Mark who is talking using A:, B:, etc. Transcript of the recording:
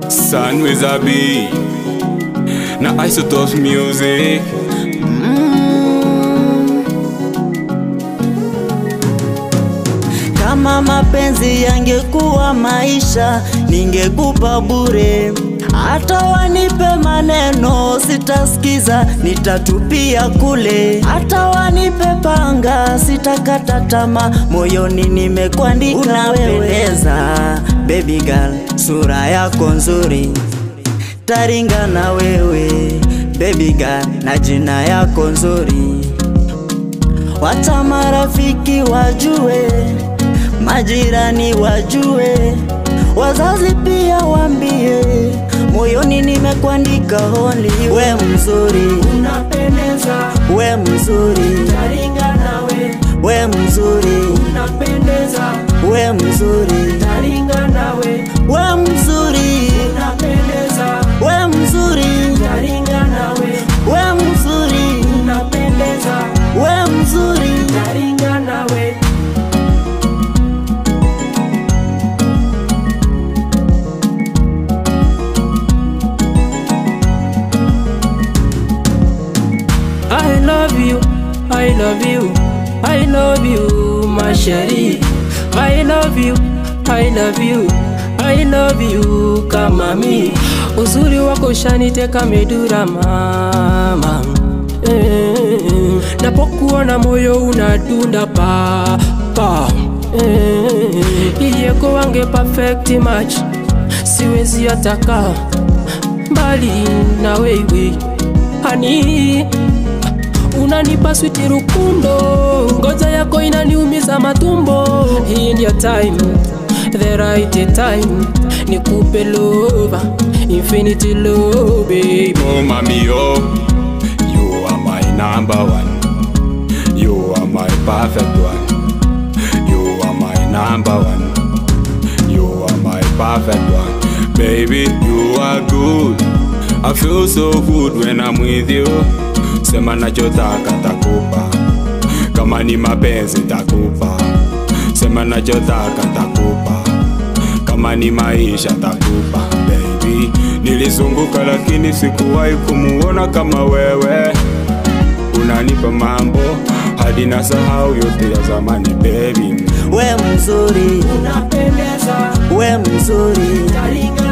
A: Sun with a B na Isotopes Music.
B: Kama mapenzi yangekuwa maisha, ningekupa bure. Hata wanipe maneno sitasikiza, nitatupia kule. Hata wanipe panga sitakata tamaa, moyoni nimekuandika. Unapendeza baby girl, sura yako nzuri, taringa na wewe baby girl, na jina yako nzuri. Wacha marafiki wajue, majirani wajue, wazazi pia wambie, moyoni nimekuandika only. We mzuri,
C: unapendeza,
B: we mzuri,
C: taringa nawe.
B: we mzuri,
C: Unapendeza,
B: we mzuri,
C: taringa nawe.
B: we mzuri,
C: Unapendeza,
B: we mzuri,
C: taringa nawe.
B: we mzuri,
C: Unapendeza,
B: we mzuri.
C: taringa nawe. I love you, I love you, I love you, my chérie. I love you, I love you, I love you, kama mi. Uzuri wako shaniteka medura mama. Napokuona moyo unadunda pa pa. Iliyeko wange perfect match, siwezi ataka mbali na wewe hani. Unanipa sweet rukundo, ngoja yako inaniumiza matumbo. Hii ndio time, the right time, nikupe love, infinity love baby.
A: Oh mami oh, you are my number one, you are my perfect one, you are my number one, you are my perfect one. Baby you are good, I feel so good when I'm with you. Sema nachotaka takupa, kama ni mapenzi takupa. Sema nachotaka takupa, kama ni maisha takupa. Baby nilizunguka lakini sikuwahi kumuona kama wewe. Unanipa mambo hadi nasahau yote ya zamani baby.
B: We mzuri,
C: Unapendeza,
B: we mzuri,
C: taringa